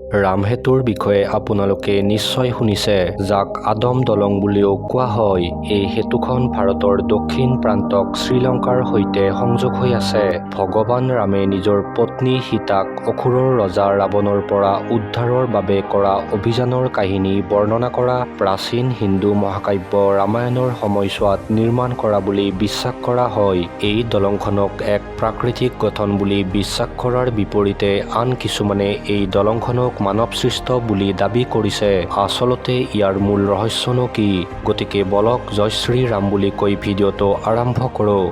ৰামসেতুৰ বিষয়ে আপোনালোকে নিশ্চয় শুনিছে, যাক আদম দলং বুলিও কোৱা হয়। এই সেতুখন ভাৰতৰ দক্ষিণ প্ৰান্তক শ্ৰীলংকাৰ সৈতে সংযোগ হৈ আছে। ভগৱান ৰামে নিজৰ পত্নী সীতাক অসুৰৰ ৰজা ৰাৱণৰ পৰা উদ্ধাৰৰ বাবে কৰা অভিযানৰ কাহিনী বৰ্ণনা কৰা প্ৰাচীন হিন্দু মহাকাব্য ৰামায়ণৰ সময়ছোৱাত নিৰ্মাণ কৰা বুলি বিশ্বাস কৰা হয়। এই দলংখনক এক প্ৰাকৃতিক গঠন বুলি বিশ্বাস কৰাৰ বিপৰীতে আন কিছুমানে এই দলংখনক মানৱসৃষ্ট বুলি দাবী কৰিছে। আচলতে ইয়াৰ মূল ৰহস্যনো কি? গতিকে বলক জয় শ্ৰী ৰাম বুলি কৈ ভিডিঅ'টো আৰম্ভ কৰোঁ।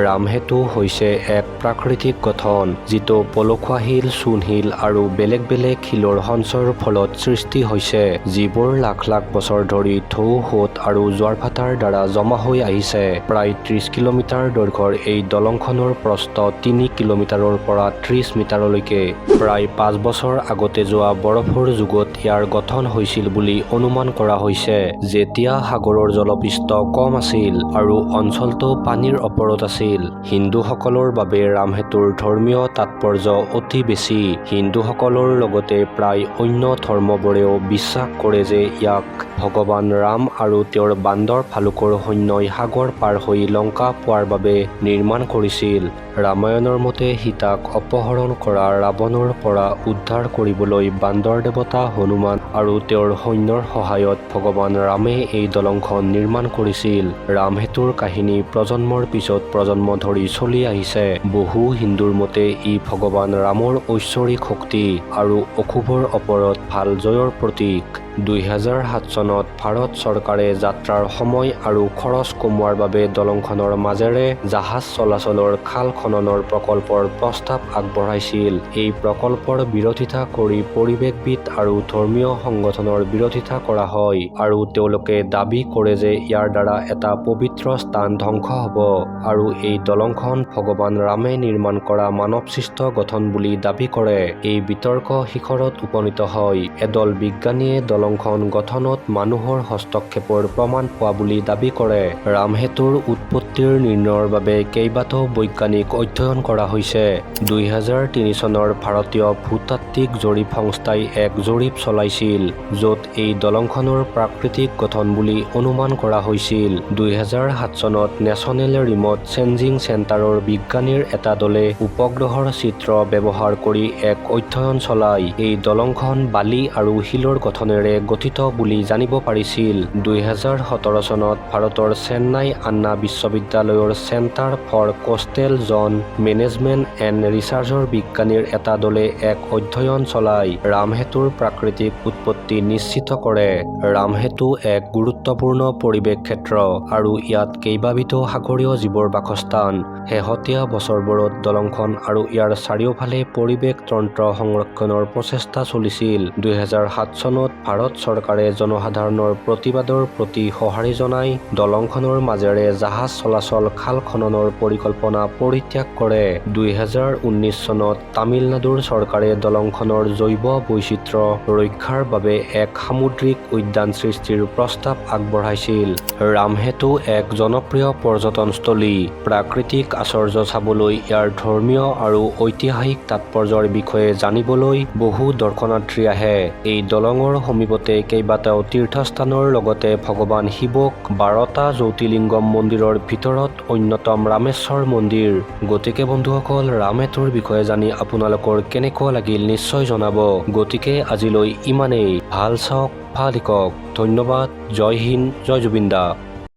ৰামসেতু হৈছে এক প্ৰাকৃতিক গঠন যিটো পলসুৱা শিল, চূণশিল আৰু বেলেগ বেলেগ শিলৰ সঞ্চয়ৰ ফলত সৃষ্টি হৈছে, যিবোৰ লাখ লাখ বছৰ ধৰি ঢৌ, সোঁত আৰু জোৱাৰ ভাটাৰ দ্বাৰা জমা হৈ আহিছে। প্ৰায় 30 কিলোমিটাৰ দৈৰ্ঘ্যৰ এই দলংখনৰ প্ৰস্থ 3 কিলোমিটাৰৰ পৰা 30 মিটাৰলৈকে। প্ৰায় 5 বছৰ আগতে যোৱা বৰফৰ যুগত ইয়াৰ গঠন হৈছিল বুলি অনুমান কৰা হৈছে, যেতিয়া সাগৰৰ জলপৃষ্ঠ কম আছিল আৰু অঞ্চলটো পানীৰ ওপৰত আছিল। হিন্দুসকলৰ বাবে ৰামসেতুৰ ধৰ্মীয় তাৎপৰ্য অতি বেছি। হিন্দুসকলৰ লগতে প্ৰায় অন্য ধৰ্মবোৰেও বিশ্বাস কৰে যে ইয়াক ভগৱান ৰাম আৰু তেওঁৰ বান্দৰ ভালুকৰ সৈন্যই সাগৰ পাৰ হৈ লংকা পোৱাৰ বাবে নিৰ্মাণ কৰিছিল। ৰামায়ণৰ মতে সীতাক অপহৰণ কৰা ৰাৱণৰ পৰা উদ্ধাৰ কৰিবলৈ বান্দৰ দেৱতা হনুমান আৰু তেওঁৰ সৈন্যৰ সহায়ত ভগৱান ৰামে এই দলংখন নিৰ্মাণ কৰিছিল। ৰামসেতুৰ কাহিনী প্ৰজন্মৰ পিছত প্ৰজন্ম ধৰি চলি আহিছে। বহু হিন্দুৰ মতে ই ভগৱান ৰামৰ ঐশ্বৰিক শক্তি আৰু অশুভৰ ওপৰত ভাল জয়ৰ প্ৰতীক। 2007 চনত ভাৰত চৰকাৰে যাত্ৰাৰ সময় আৰু খৰচ কমোৱাৰ বাবে দলংখনৰ মাজেৰে জাহাজ চলাচলৰ খাল খননৰ প্ৰকল্পৰ প্ৰস্তাৱ আগবঢ়াইছিল। এই প্ৰকল্পৰ বিৰোধিতা কৰি পৰিৱেশবিদ আৰু ধৰ্মীয় সংগঠনৰ বিৰোধিতা কৰা হয় আৰু তেওঁলোকে দাবী কৰে যে ইয়াৰ দ্বাৰা এটা পবিত্ৰ স্থান ধ্বংস হ'ব আৰু এই দলংখন ভগৱান ৰামে নিৰ্মাণ কৰা মানৱসৃষ্ট গঠন বুলি দাবী কৰে। এই বিতৰ্ক শিখৰত উপনীত হয় এদল বিজ্ঞানীয়ে দলংখন গঠনত মানুহৰ হস্তক্ষেপৰ প্ৰমাণ পোৱা বুলি দাবী কৰে। ৰামসেতুৰ উৎপত্তিৰ নিৰ্ণয়ৰ বাবে কেইবাটাও বৈজ্ঞানিক অধ্যয়ন কৰা হৈছে। 2003 চনৰ ভাৰতীয় ভূতাত্ত্বিক জৰীপ সংস্থাই এক জৰীপ চলাইছিল, য'ত এই দলংখনৰ প্ৰাকৃতিক গঠন বুলি অনুমান কৰা হৈছিল। 2007 চনত নেচনেল ৰিমট চেঞ্জিং চেণ্টাৰৰ বিজ্ঞানীৰ এটা দলে উপগ্ৰহৰ চিত্ৰ ব্যৱহাৰ কৰি এক অধ্যয়ন চলাই এই দলংখন বালি আৰু শিলৰ গঠনেৰে গঠিত বুলি জানিব পাৰিছিল। 2017 চনত ভাৰতৰ চেন্নাই আন্না বিশ্ববিদ্যালয়ৰ centre for coastal zone management and ৰিচাৰ্চৰ বিজ্ঞানীৰ এটা দলে এক অধ্যয়ন চলাই ৰামসেতুৰ প্ৰাকৃতিক উৎপত্তি নিশ্চিত কৰে। ৰামসেতু এক গুৰুত্বপূৰ্ণ পৰিৱেশ ক্ষেত্ৰ আৰু ইয়াত কেইবাবিধো সাগৰীয় জীৱৰ বাসস্থান। শেহতীয়া বছৰবোৰত দলংখন আৰু ইয়াৰ চাৰিওফালে পৰিৱেশ তন্ত্ৰ সংৰক্ষণৰ প্ৰচেষ্টা চলিছিল। 2007 চনত ভাৰত চৰকাৰে জনসাধাৰণৰ প্ৰতিবাদৰ প্ৰতি সঁহাৰি জনাই দলংখনৰ মাজেৰে জাহাজ চলাচল খাল খননৰ পৰিকল্পনা পৰিত্যাগ কৰে। 2019 চনত তামিলনাডুৰ চৰকাৰে দলংখনৰ জৈৱ বৈচিত্ৰ্য ৰক্ষাৰ বাবে এক সামুদ্ৰিক উদ্যান সৃষ্টিৰ প্ৰস্তাৱ আগবঢ়াইছিল। ৰামসেতু এক জনপ্ৰিয় পৰ্যটনস্থলী। প্ৰাকৃতিক আশ্চৰ্য চাবলৈ, ইয়াৰ ধৰ্মীয় আৰু ঐতিহাসিক তাৎপৰ্যৰ বিষয়ে জানিবলৈ বহু দৰ্শনাৰ্থী আহে। এই দলঙৰ সমীপতে কেইবাটাও তীৰ্থস্থানৰ লগতে ভগৱান শিৱক 12টা জ্যোতিৰ্লিংগম মন্দিৰৰ ভিতৰত অন্যতম ৰামেশ্বৰ মন্দিৰ। গতিকে বন্ধুসকল, ৰামসেতুৰ বিষয়ে জানি আপোনালোকৰ কেনেকুৱা লাগিল নিশ্চয় জনাব। গতিকে আজিলৈ ইমানেই। ভাল চাওক, ভাল শিকক। ধন্যবাদ। জয় হিন্দ, জয় জুবিন দা।